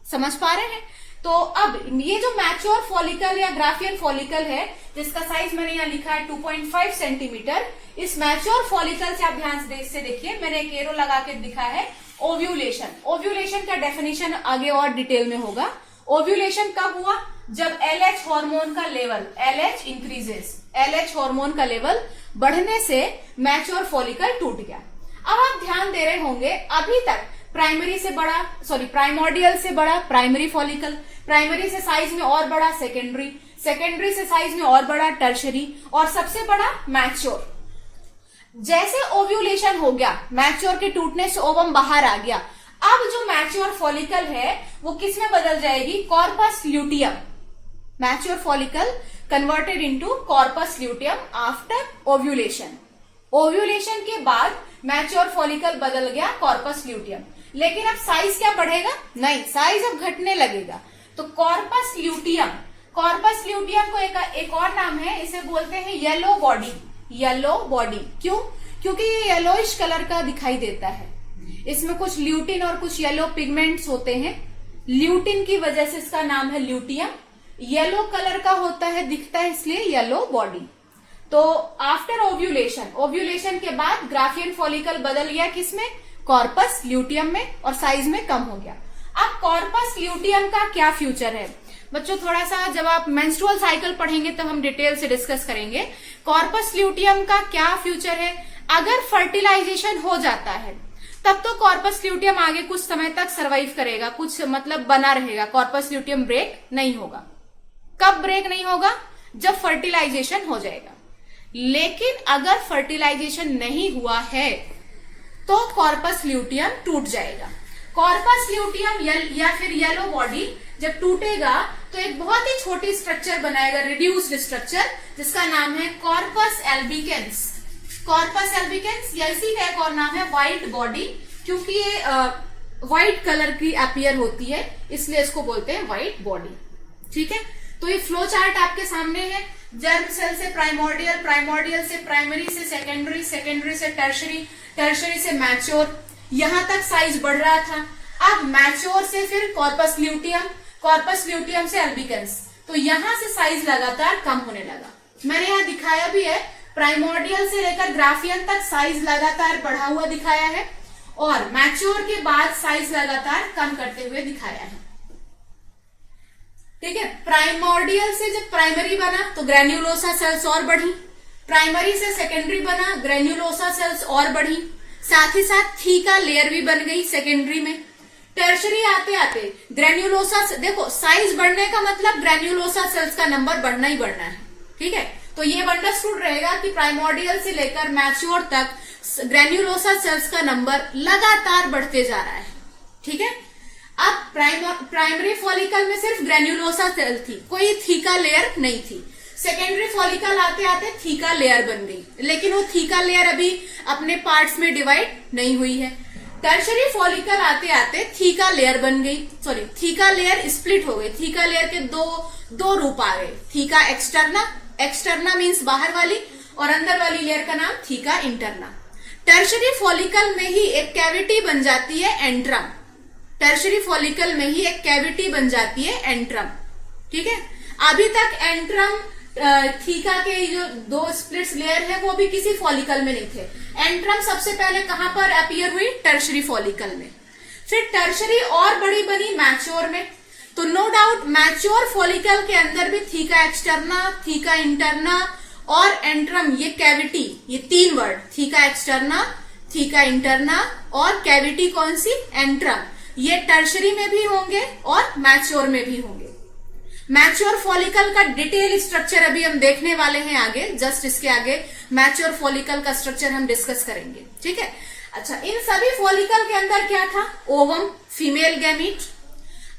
[SPEAKER 1] समझ पा रहे हैं? तो अब ये जो मैच्योर फॉलिकल या ग्राफियन फॉलिकल है, जिसका साइज मैंने यहाँ लिखा है 2.5 सेंटीमीटर, इस मैच्योर फॉलिकल से आप ध्यान से देखिए, मैंने एक एरो लगा के दिखा है ओव्यूलेशन। ओव्यूलेशन का डेफिनेशन आगे और डिटेल में होगा। ओव्यूलेशन कब हुआ? जब LH हार्मोन का level, LH increases, LH hormone का लेवल बढ़ने से मैच्योर फॉलिकल टूट गया। अब आप ध्यान दे रहे होंगे, अभी तक प्राइमोर्डियल से बड़ा प्राइमरी फॉलिकल, प्राइमरी से साइज में और बड़ा सेकेंडरी, सेकेंडरी से साइज में और बड़ा टर्शरी, और सबसे बड़ा मैच्योर। जैसे ओव्यूलेशन हो गया, मैच्योर के टूटने से ओवम बाहर आ गया, अब जो मैच्योर फॉलिकल है वो किस में बदल जाएगी? Corpus luteum. Mature follicle converted into corpus luteum after ovulation. Ovulation के बाद मैच्योर फॉलिकल बदल गया कॉर्पस ल्यूटियम। लेकिन अब साइज क्या बढ़ेगा? नहीं, साइज अब घटने लगेगा। तो कॉर्पस ल्यूटियम, कॉर्पस ल्यूटियम को एक और नाम है, इसे बोलते हैं येलो बॉडी। येलो बॉडी क्यों? क्योंकि ये येलोइश कलर का दिखाई देता है, इसमें कुछ ल्यूटिन और कुछ येलो पिगमेंट्स होते हैं। ल्यूटिन की वजह से इसका नाम है ल्यूटियम। येलो कलर का होता है, दिखता है, इसलिए येलो बॉडी। तो आफ्टर ओव्यूलेशन, ओव्यूलेशन के बाद ग्राफियन फॉलिकल बदल गया किसमें? कॉर्पस ल्यूटियम में, और साइज में कम हो गया। अब कॉर्पस ल्यूटियम का क्या फ्यूचर है? बच्चों थोड़ा सा जब आप मेंस्ट्रुअल साइकिल पढ़ेंगे तब हम डिटेल से डिस्कस करेंगे। कॉर्पस ल्यूटियम का क्या फ्यूचर है? अगर फर्टिलाइजेशन हो जाता है तब तो कॉर्पस ल्यूटियम आगे कुछ समय तक सरवाइव करेगा, कुछ मतलब बना रहेगा, कॉर्पस ल्यूटियम ब्रेक नहीं होगा। कब ब्रेक नहीं होगा? जब फर्टिलाइजेशन हो जाएगा। लेकिन अगर फर्टिलाइजेशन नहीं हुआ है तो कॉर्पस ल्यूटियम टूट जाएगा। कॉर्पस ल्यूटियम या फिर येलो बॉडी जब टूटेगा तो एक बहुत ही छोटी स्ट्रक्चर बनाएगा, रिड्यूस्ड स्ट्रक्चर, जिसका नाम है कॉर्पस एल्बिकेंस। कॉर्पस एल्बिकेंस या इसी का एक और नाम है व्हाइट बॉडी, क्योंकि ये व्हाइट कलर की अपीयर होती है, इसलिए इसको बोलते हैं व्हाइट बॉडी। ठीक है, तो ये फ्लो चार्ट आपके सामने है। जर्म सेल से प्राइमोर्डियल, प्राइमोर्डियल से प्राइमरी से सेकेंडरी, सेकेंडरी से टर्शरी, टर्शरी से मैच्योर, यहां तक साइज बढ़ रहा था। अब मैच्योर से फिर कॉर्पस ल्यूटियम, कॉर्पस ल्यूटियम से एल्बिकेंस, तो यहां से साइज लगातार कम होने लगा। मैंने यहां दिखाया भी है, प्राइमोर्डियल से लेकर ग्राफियन तक साइज लगातार बढ़ा हुआ दिखाया है, और मैच्योर के बाद साइज लगातार कम करते हुए दिखाया है। ठीक है, प्राइमोर्डियल से जब प्राइमरी बना तो ग्रेन्युलोसा सेल्स और बढ़ी, प्राइमरी से सेकेंडरी बना, ग्रेन्युलोसा सेल्स और बढ़ी, साथ ही साथ थीका लेयर भी बन गई सेकेंडरी में। टर्शरी आते आते ग्रेन्युलोसा, देखो साइज बढ़ने का मतलब ग्रेन्युलोसा सेल्स का नंबर बढ़ना ही बढ़ना है। ठीक है, तो ये अंडरस्टूड रहेगा कि प्राइमोर्डियल से लेकर मैच्योर तक ग्रेन्युलोसा सेल्स का नंबर लगातार बढ़ते जा रहा है। ठीक है, अब प्राइमरी फॉलिकल में सिर्फ ग्रेन्युलोसा सेल थी, कोई थीका लेयर नहीं थी। सेकेंडरी फॉलिकल आते आते थीका लेयर बन गई, लेकिन वो थीका लेयर अभी अपने पार्ट्स में डिवाइड नहीं हुई है। टर्शरी फॉलिकल आते आते थीका लेयर बन गई, सॉरी थीका लेयर स्प्लिट हो गई। थीका लेयर के दो रूप आ गए, थीका एक्सटर्ना, एक्सटर्ना मीन्स बाहर वाली, और अंदर वाली लेयर का नाम थीका इंटरना। टर्शरी फॉलिकल में ही एक कैविटी बन जाती है एंट्रम, टर्शरी फॉलिकल में ही एक कैविटी बन जाती है एंट्रम। ठीक है, अभी तक एंट्रम थीका के जो 2 स्प्लिट्स लेयर है वो भी किसी फॉलिकल में नहीं थे। एंट्रम सबसे पहले कहां पर अपीयर हुई? टर्शरी फॉलिकल में। फिर टर्शरी और बड़ी बनी मैच्योर में। तो नो डाउट मैच्योर फॉलिकल के अंदर भी थीका एक्सटर्ना, थीका इंटरना और एंट्रम, ये कैविटी, ये 3 word, theca externa, theca interna और कैविटी कौन सी? एंट्रम, ये टर्शरी में भी होंगे और मैच्योर में भी होंगे। मैच्योर फॉलिकल का डिटेल स्ट्रक्चर अभी हम देखने वाले हैं आगे, जस्ट इसके आगे मैच्योर फॉलिकल का स्ट्रक्चर हम डिस्कस करेंगे, ठीक है। अच्छा, इन सभी फॉलिकल के अंदर क्या था? Ovum, female gamete.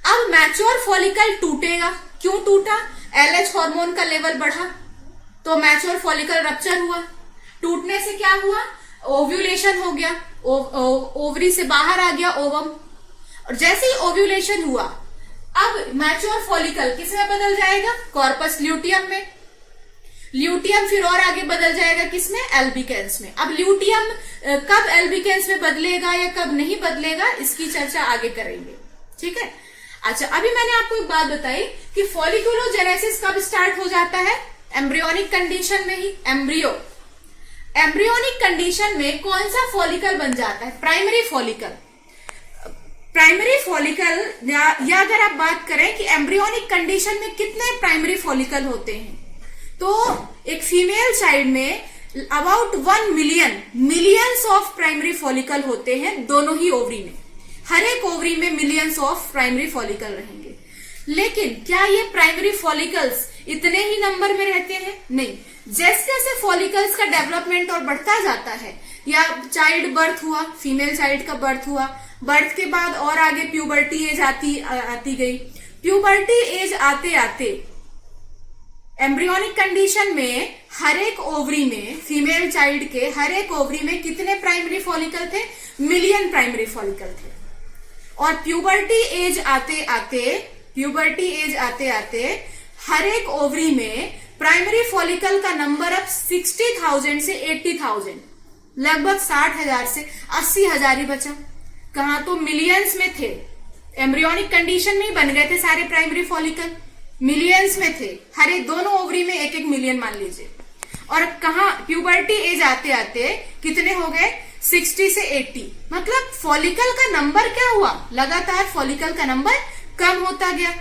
[SPEAKER 1] अब मैच्योर फॉलिकल टूटेगा, क्यों टूटा? LH हार्मोन का लेवल बढ़ा तो मैच्योर फॉलिकल रप्चर हुआ। टूटने से क्या हुआ? ओव्यूलेशन हो गया, ओवरी से बाहर आ गया ओवम, और जैसे ही ओव्यूलेशन हुआ अब मैच्योर फॉलिकल किस में बदल जाएगा? कॉर्पस ल्यूटियम में। ल्यूटियम फिर और आगे बदल जाएगा किसमें? एल्बिकेंस में। अब ल्यूटियम कब एल्बिकेंस में बदलेगा या कब नहीं बदलेगा, इसकी चर्चा आगे करेंगे, ठीक है। अच्छा, अभी मैंने आपको एक बात बताई कि फॉलिकुलोजेनेसिस कब स्टार्ट हो जाता है? एम्ब्रियोनिक कंडीशन में ही। एम्ब्रियोनिक कंडीशन में कौन सा फॉलिकल बन जाता है? Primary follicle. प्राइमरी फॉलिकल या अगर आप बात करें कि एम्ब्रियोनिक कंडीशन में कितने प्राइमरी फॉलिकल होते हैं, तो एक फीमेल चाइल्ड में about 1 millions of primary follicle होते हैं दोनों ही ओवरी में। हर एक ओवरी में मिलियंस ऑफ प्राइमरी फॉलिकल रहेंगे। लेकिन क्या ये प्राइमरी फॉलिकल्स इतने ही नंबर में रहते हैं? नहीं। जैसे जैसे फॉलिकल्स का डेवलपमेंट और बढ़ता जाता है, या चाइल्ड बर्थ हुआ, फीमेल चाइल्ड का बर्थ हुआ, बर्थ के बाद और आगे प्यूबर्टी एज आती गई। प्यूबर्टी एज आते आते एम्ब्रियोनिक कंडीशन में हर एक ओवरी में, फीमेल चाइल्ड के हर एक ओवरी में कितने प्राइमरी फॉलिकल थे? मिलियन प्राइमरी फॉलिकल थे। और प्यूबर्टी एज आते आते हर एक ओवरी में प्राइमरी फॉलिकल का नंबर अब 60,000 से 80,000, लगभग 60,000 से 80,000 ही बचा। कहां? तो मिलियंस में थे। एम्ब्रियोनिक कंडीशन में ही बन गए थे सारे प्राइमरी फॉलिकल, मिलियंस में थे। हर एक दोनों ओवरी में 1-1 मिलियन मान लीजिए। और कहा? प्यूबर्टी एज आते आते कितने हो गए? 60 से 80। मतलब फॉलिकल का नंबर क्या हुआ? लगातार फॉलिकल का नंबर कम होता गया।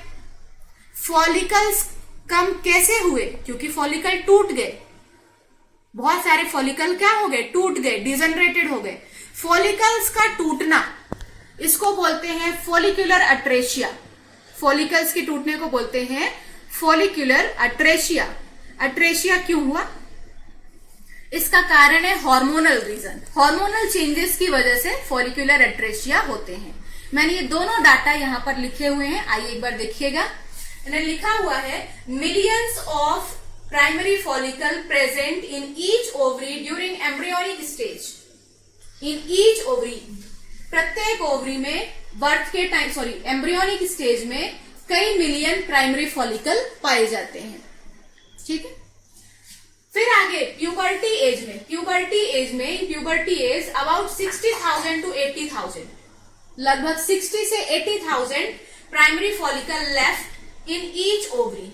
[SPEAKER 1] फॉलिकल्स कम कैसे हुए? क्योंकि फॉलिकल टूट गए। बहुत सारे फॉलिकल क्या हो गए? टूट गए, डिजनरेटेड हो गए। फॉलिकल्स का टूटना, इसको बोलते हैं फॉलिक्यूलर अट्रेशिया। फॉलिकल्स के टूटने को बोलते हैं फॉलिक्यूलर अट्रेशिया। अट्रेशिया क्यों हुआ? इसका कारण है हार्मोनल रीजन। हार्मोनल चेंजेस की वजह से फॉलिक्यूलर अट्रेशिया होते हैं। मैंने ये दोनों डाटा यहां पर लिखे हुए हैं, आइए एक बार देखिएगा। मैंने लिखा हुआ है millions of primary follicle present in each ovary during embryonic stage. In each ovary, प्रत्येक ओवरी में बर्थ के टाइम, एम्ब्रियोनिक स्टेज में कई मिलियन प्राइमरी फॉलिकल पाए जाते हैं, ठीक है। फिर आगे प्यूबर्टी एज अबाउट 60,000 टू 80,000, लगभग 60 से 80,000 primary follicle left in each ovary.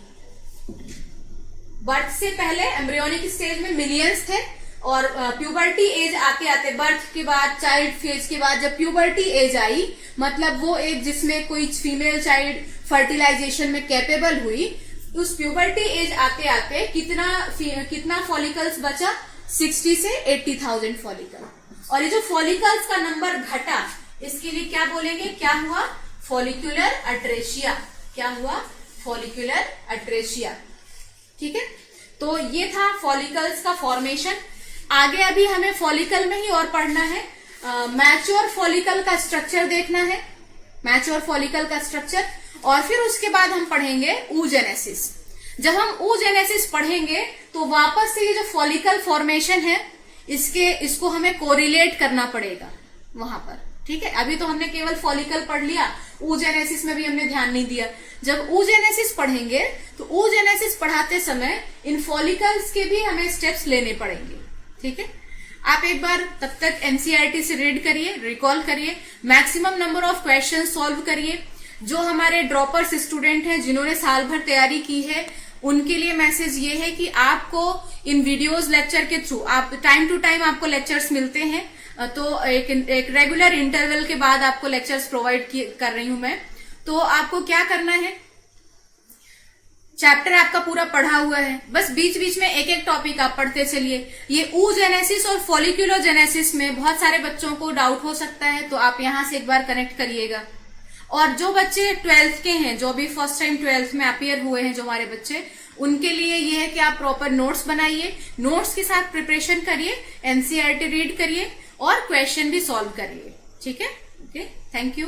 [SPEAKER 1] Birth से पहले एम्ब्रियोनिक स्टेज में मिलियंस थे, और प्यूबर्टी एज आते आते, बर्थ के बाद, चाइल्ड फेज के बाद जब प्यूबर्टी एज आई, मतलब वो एज जिसमें कोई फीमेल चाइल्ड फर्टिलाइजेशन में कैपेबल हुई, उस प्यूबर्टी एज आते आते कितना फॉलिकल्स बचा? 60 से 80,000 फॉलिकल। और ये जो फॉलिकल्स का नंबर घटा, इसके लिए क्या बोलेंगे? क्या हुआ? Follicular atresia. क्या हुआ? फॉलिक्यूलर अट्रेशिया, ठीक है। तो ये था फॉलिकल्स का फॉर्मेशन। आगे अभी हमें फॉलिकल में ही और पढ़ना है। मैच्योर फॉलिकल का स्ट्रक्चर देखना है, मैच्योर फॉलिकल का स्ट्रक्चर, और फिर उसके बाद हम पढ़ेंगे oogenesis। जब हम oogenesis पढ़ेंगे तो वापस से ये जो फॉलिकल फॉर्मेशन है, इसको हमें कोरिलेट करना पड़ेगा वहां पर, ठीक है। अभी तो हमने केवल फॉलिकल पढ़ लिया, oogenesis में भी हमने ध्यान नहीं दिया। जब oogenesis पढ़ेंगे तो oogenesis पढ़ाते समय इन फॉलिकल्स के भी हमें स्टेप्स लेने पड़ेंगे, ठीक है। आप एक बार तब तक एनसीईआरटी से रीड करिए, रिकॉल करिए, maximum number of question solve करिए। जो हमारे ड्रॉपर्स स्टूडेंट हैं, जिन्होंने साल भर तैयारी की है, उनके लिए मैसेज ये है कि आपको इन वीडियोस लेक्चर के थ्रू आप टाइम टू टाइम आपको लेक्चर्स मिलते हैं, तो एक रेगुलर इंटरवल के बाद आपको लेक्चर्स प्रोवाइड कर रही हूं मैं। तो आपको क्या करना है, चैप्टर आपका पूरा पढ़ा हुआ है, बस बीच बीच में एक एक टॉपिक आप पढ़ते चलिए। ये oogenesis और folliculogenesis में बहुत सारे बच्चों को डाउट हो सकता है, तो आप यहां से एक बार कनेक्ट करिएगा। और जो बच्चे 12th के हैं, जो भी फर्स्ट टाइम 12th में अपीयर हुए हैं जो हमारे बच्चे, उनके लिए ये है कि आप प्रॉपर नोट्स बनाइए, नोट्स के साथ प्रिपरेशन करिए, एनसीईआरटी रीड करिए और क्वेश्चन भी सॉल्व करिए। ठीक है, ओके, थैंक यू।